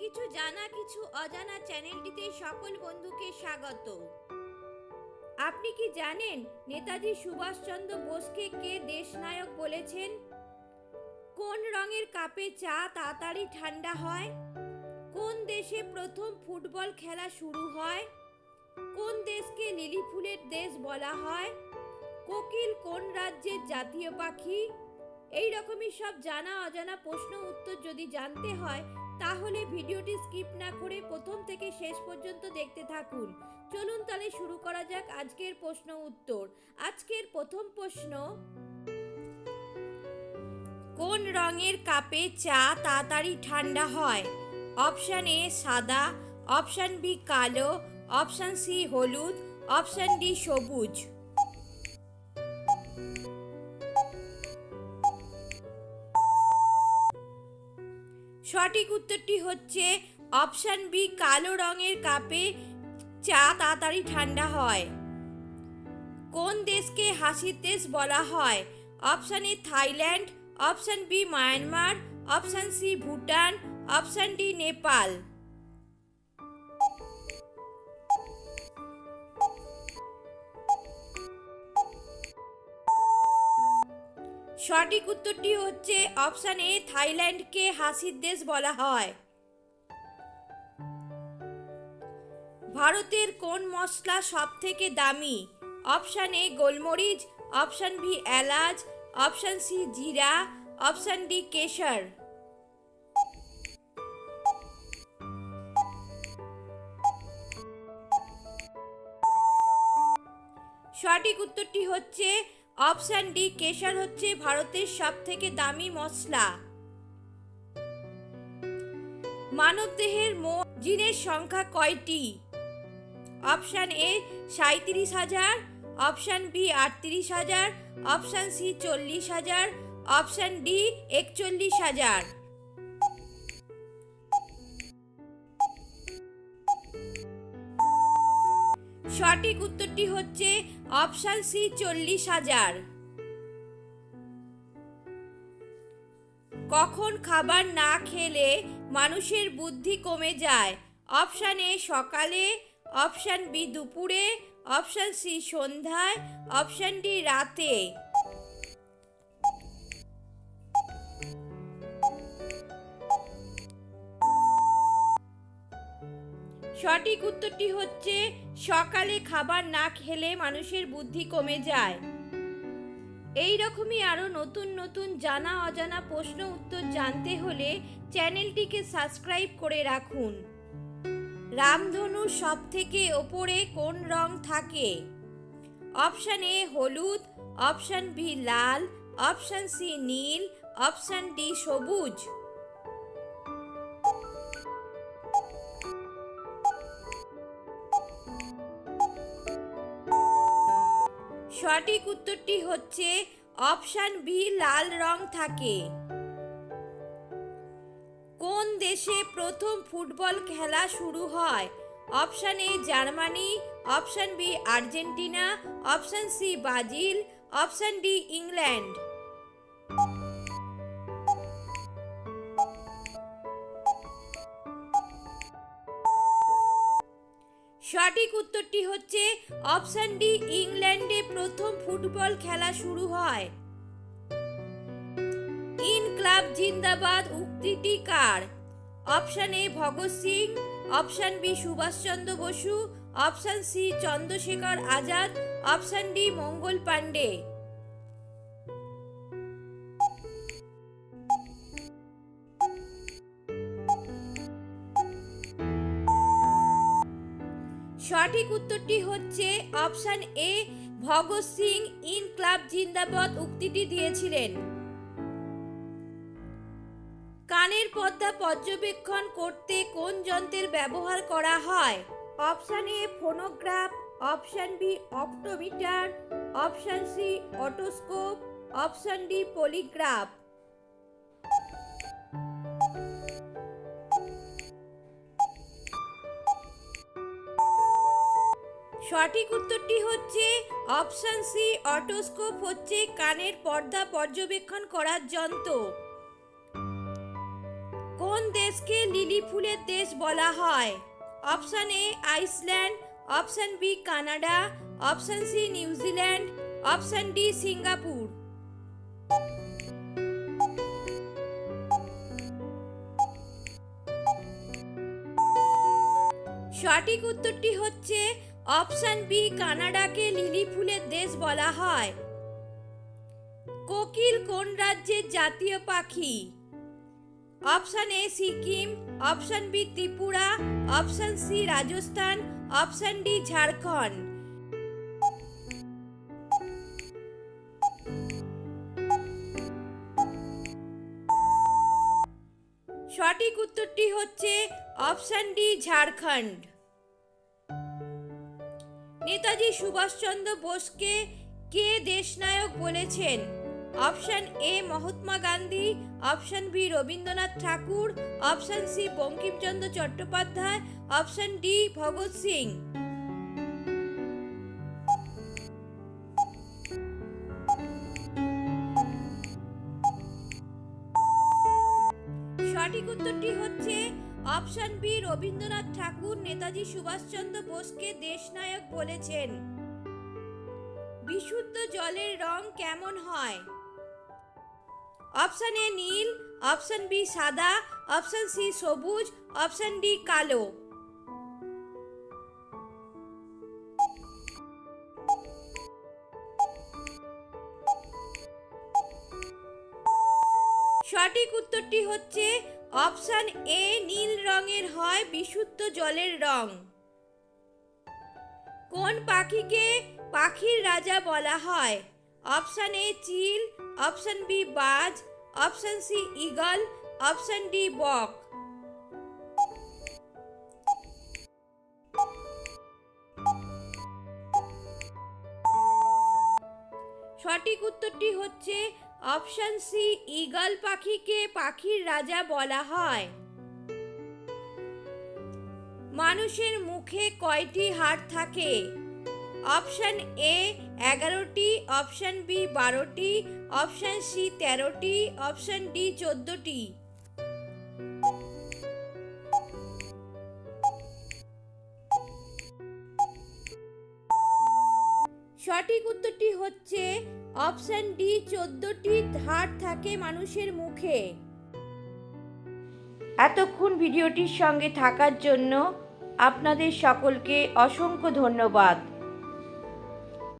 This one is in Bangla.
কিছু জানা কিছু অজানা চ্যানেলটিতে সকল বন্ধুকে স্বাগত। আপনি কি জানেন নেতাজি সুভাষচন্দ্র বোসকে কে দেশনায়ক বলেছেন? কোন রঙের কাপে চা তাড়াতাড়ি ঠান্ডা হয়? কোন দেশে প্রথম ফুটবল খেলা শুরু হয়? কোন দেশকে লিলি ফুলের দেশ বলা হয়? কোকিল কোন রাজ্যের জাতীয় পাখি? এই রকমই সব জানা অজানা প্রশ্ন উত্তর যদি জানতে হয় তাহলে ভিডিওটি স্কিপ না করে প্রথম থেকে শেষ পর্যন্ত দেখতে থাকুন। চলুন তাহলে শুরু করা যাক আজকের প্রশ্ন উত্তর। আজকের প্রথম প্রশ্ন, কোন রঙের কাপে চা তাড়াতাড়ি ঠান্ডা হয়? অপশান এ সাদা, অপশান বি কালো, অপশান সি হলুদ, অপশান ডি সবুজ। সঠিক উত্তরটি হচ্ছে অপশান বি কালো রঙের কাপে চা তাড়াতাড়ি ঠান্ডা হয়। কোন দেশকে হাসির দেশ বলা হয়? Option A Thailand, option B Myanmar, option C Bhutan, option D Nepal. সঠিক উত্তরটি হচ্ছে অপশান এ থাইল্যান্ডকে হাসির দেশ বলা হয়। ভারতের কোন মশলা সব থেকে দামি? অপশান এ গোলমরিচ, অপশান বি এলাচ, অপশান সি জিরা, অপশান ডি কেশর। সঠিক উত্তরটি হচ্ছে অপশান ডি কেশর হচ্ছে ভারতের সব থেকে দামি মশলা। মানবদেহের মোট জিনের সংখ্যা কয়টি? Option A 37,000, option B 38,000, option C 40,000, option D 41,000। সঠিক উত্তরটি হচ্ছে অপশান সি 40,000। কখন খাবার না খেলে মানুষের বুদ্ধি কমে যায়? অপশান এ সকালে, অপশান বি দুপুরে, অপশান সি সন্ধ্যায়, অপশান ডি রাতে। সঠিক উত্তরটি হচ্ছে সকালে খাবার না খেলে মানুষের বুদ্ধি কমে যায়। এই রকমই আরও নতুন নতুন জানা অজানা প্রশ্ন উত্তর জানতে হলে চ্যানেলটিকে সাবস্ক্রাইব করে রাখুন। রামধনু সব থেকে ওপরে কোন রং থাকে? অপশান এ হলুদ, অপশান বি লাল, অপশান সি নীল, অপশান ডি সবুজ। সঠিক উত্তরটি হচ্ছে অপশান বি লাল রং থাকে। কোন দেশে প্রথম ফুটবল খেলা শুরু হয়? Option A Germany, option B Argentina, option C Brazil, option D England. সঠিক উত্তরটি হচ্ছে অপশান ডি ইংল্যান্ডে প্রথম ফুটবল খেলা শুরু হয়। ইনকলাব জিন্দাবাদ উক্তিটি কার? Option A Bhagat Singh, option B Subhash Chandra Bose, option C Chandrashekhar Azad, option D Mangal Pandey. সঠিক উত্তরটি হচ্ছে অপশান এ ভগৎ সিং ইনকলাব জিন্দাবাদ উক্তিটি দিয়েছিলেন। কানের পর্দা পর্যবেক্ষণ করতে কোন যন্ত্রের ব্যবহার করা হয়? Option A phonograph, option B optometer, option C otoscope, option D polygraph. সঠিক উত্তরটি হচ্ছে অপশান সি অটোস্কোপ হচ্ছে কানের পর্দা পর্যবেক্ষণ করার যন্ত্র। কোন দেশকে লিলি লিলি ফুলের দেশ বলা হয়? Option A Iceland, option B Canada, option C New Zealand, option D Singapore. সঠিক উত্তরটি হচ্ছে অপশন বি, কানাডাকে লিলি ফুলের দেশ বলা হয়। কোকিল কোন রাজ্যের জাতীয় পাখি? Option A Sikkim, option B Tripura, option C Rajasthan, option D Jharkhand. সঠিক উত্তরটি হচ্ছে অপশন ডি ঝাড়খণ্ড। নেতাজি সুভাষচন্দ্র বোসকে কে দেশনায়ক বলেছেন? Option A Mahatma Gandhi, option B Rabindranath Tagore, option C Bankim Chandra Chattopadhyay, option D Bhagat Singh. সঠিক উত্তরটি হচ্ছে অপশন বি, রবীন্দ্রনাথ ঠাকুর নেতাজি সুভাষচন্দ্র বোসকে দেশনায়ক বলেছেন। বিশুদ্ধ জলের রং কেমন হয়? অপশন এ নীল, অপশন বি সাদা, অপশন সি সবুজ, অপশন ডি কালো। সঠিক উত্তরটি হচ্ছে অপশন এ নীল রঙের হয় বিশুদ্ধ জলের রং। কোন পাখিকে পাখির রাজা বলা হয়? অপশন এ চিল, অপশন বি বাজ, option C eagle, option D বক। সঠিক উত্তরটি হচ্ছে অপশন সি ঈগল পাখিকে পাখির রাজা বলা হয়। মানুষের মুখে কয়টি হাড় থাকে? অপশন এ 11টি, অপশন বি 12টি, অপশন সি 13টি, অপশন ডি 14টি। সঠিক উত্তরটি হচ্ছে অপশন ডি 14টি হাড় থাকে মানুষের মুখে। এতক্ষণ ভিডিওটির সঙ্গে থাকার জন্য আপনাদের সকলকে অসংখ্য ধন্যবাদ।